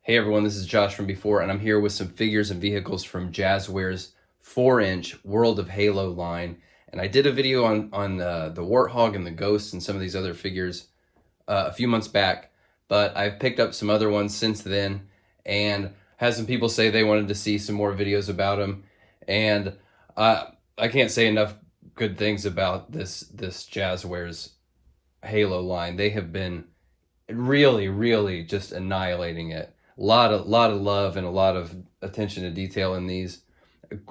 Hey everyone, this is Josh from before, and I'm here with some figures and vehicles from Jazwares 4-inch World of Halo line. And I did a video on the Warthog and the Ghost and some of these other figures a few months back, but I've picked up some other ones since then and had some people say they wanted to see some more videos about them. And I can't say enough good things about this Jazwares Halo line. They have been really just annihilating it. A lot of love and a lot of attention to detail in these.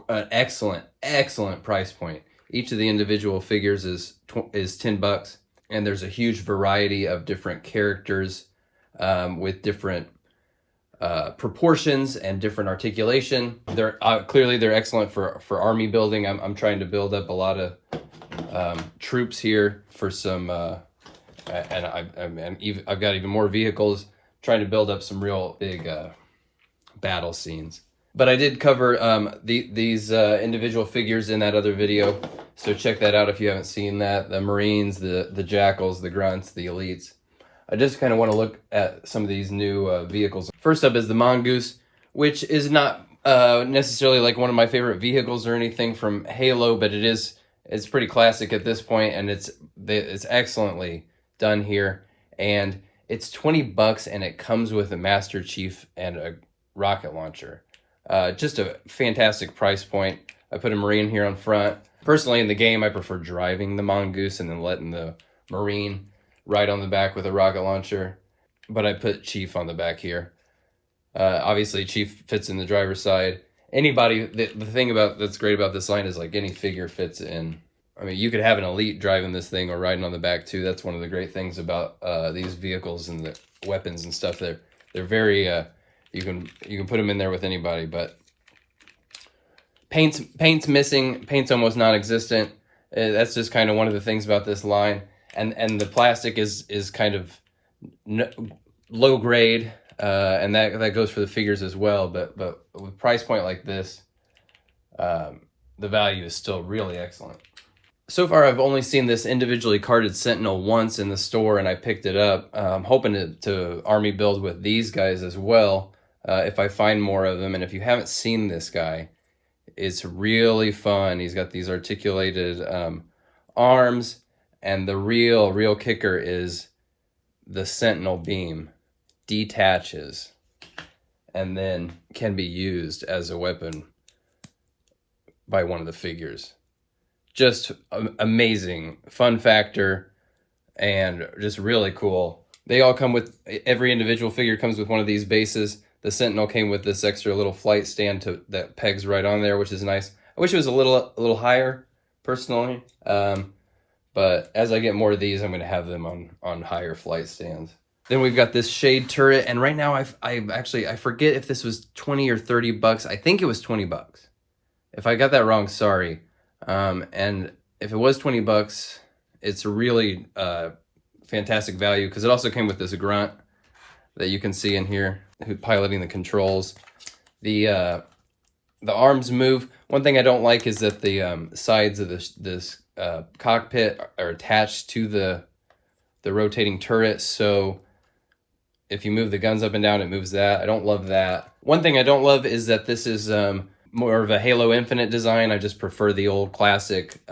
An excellent price point. Each of the individual figures is $10, and there's a huge variety of different characters with different proportions and different articulation. They're clearly they're excellent for army building. I'm trying to build up a lot of troops here for some, and I've got even more vehicles. Trying to build up some real big battle scenes. But I did cover these individual figures in that other video, so check that out if you haven't seen that. The Marines, the Jackals, the Grunts, the Elites. I just kind of want to look at some of these new vehicles. First up is the Mongoose, which is not necessarily like one of my favorite vehicles or anything from Halo, but it's pretty classic at this point, and it's excellently done here. And it's $20 and it comes with a Master Chief and a rocket launcher. Just a fantastic price point. I put a Marine here on front. Personally, in the game, I prefer driving the Mongoose and then letting the Marine ride on the back with a rocket launcher. But I put Chief on the back here. Obviously, Chief fits in the driver's side. Anybody, the thing that's great about this line is like any figure fits in. I mean, you could have an Elite driving this thing or riding on the back too. That's one of the great things about these vehicles and the weapons and stuff. They're very you can put them in there with anybody. But paint's missing. Paint's almost non-existent. That's just kind of one of the things about this line. And the plastic is kind of low grade, and that goes for the figures as well. But with a price point like this, the value is still really excellent. So far, I've only seen this individually carded Sentinel once in the store, and I picked it up. I'm hoping to army build with these guys as well, if I find more of them. And if you haven't seen this guy, it's really fun. He's got these articulated arms, and the real kicker is the Sentinel beam detaches and then can be used as a weapon by one of the figures. Just amazing fun factor and just really cool. They all come with, every individual figure comes with one of these bases. The Sentinel came with this extra little flight stand that pegs right on there, which is nice. I wish it was a little higher personally, but as I get more of these, I'm going to have them on higher flight stands. Then we've got this shade turret, and right now I forget if this was 20 or 30 bucks. I think it was 20 bucks. If I got that wrong, sorry. And if it was 20 bucks, it's a really fantastic value because it also came with this grunt that you can see in here, piloting the controls. The arms move. One thing I don't like is that the sides of this cockpit are attached to the rotating turret, so if you move the guns up and down, it moves that. I don't love that. One thing I don't love is that this is more of a Halo Infinite design. I just prefer the old classic,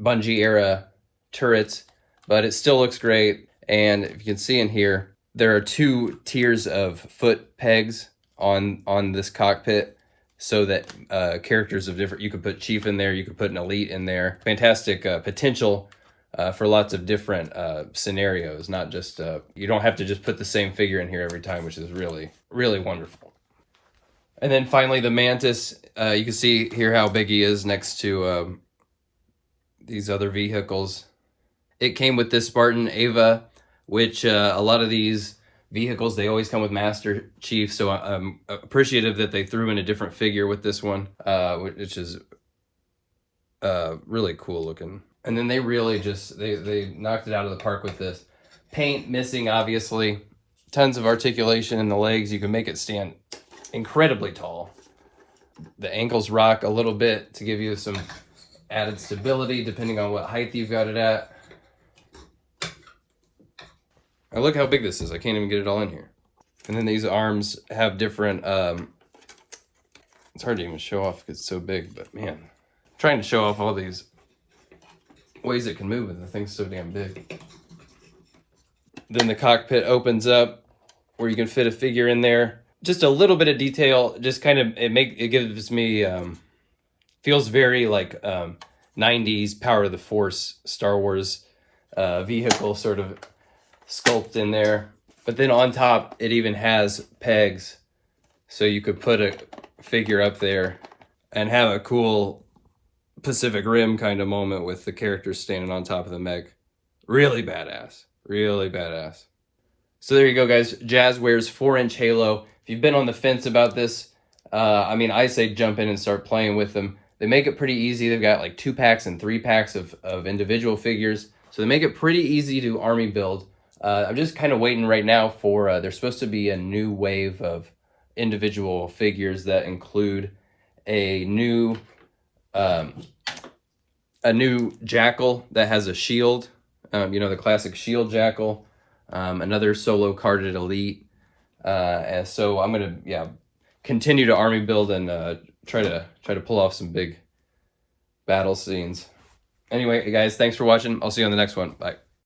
Bungie era turrets, but it still looks great. And if you can see in here, there are 2 tiers of foot pegs on this cockpit, so that characters of different, you could put Chief in there, you could put an Elite in there. Fantastic potential for lots of different scenarios, not just, you don't have to just put the same figure in here every time, which is really wonderful. And then finally, the Mantis. You can see here how big he is next to these other vehicles. It came with this Spartan Ava, which a lot of these vehicles, they always come with Master Chief, so I'm appreciative that they threw in a different figure with this one, which is really cool looking. And then they really just, they knocked it out of the park with this. Paint missing, obviously. Tons of articulation in the legs. You can make it stand incredibly tall. The ankles rock a little bit to give you some added stability depending on what height you've got it at. Now look how big this is. I can't even get it all in here. And then these arms have different, it's hard to even show off because it's so big, but man, I'm trying to show off all these ways it can move and the thing's so damn big. Then the cockpit opens up where you can fit a figure in there. Just a little bit of detail, just kind of, it gives me, feels very like 90s Power of the Force Star Wars vehicle sort of sculpt in there. But then on top, it even has pegs, so you could put a figure up there and have a cool Pacific Rim kind of moment with the characters standing on top of the mech. Really badass. Really badass. So there you go, guys. Jazwares 4-inch Halo. If you've been on the fence about this, I mean, I say jump in and start playing with them. They make it pretty easy. They've got like 2-packs and 3-packs of individual figures. So they make it pretty easy to army build. I'm just kind of waiting right now for, there's supposed to be a new wave of individual figures that include a new jackal that has a shield, you know, the classic shield jackal, another solo carded elite. And so I'm going to, continue to army build and try to pull off some big battle scenes. Anyway, guys, thanks for watching. I'll see you on the next one. Bye.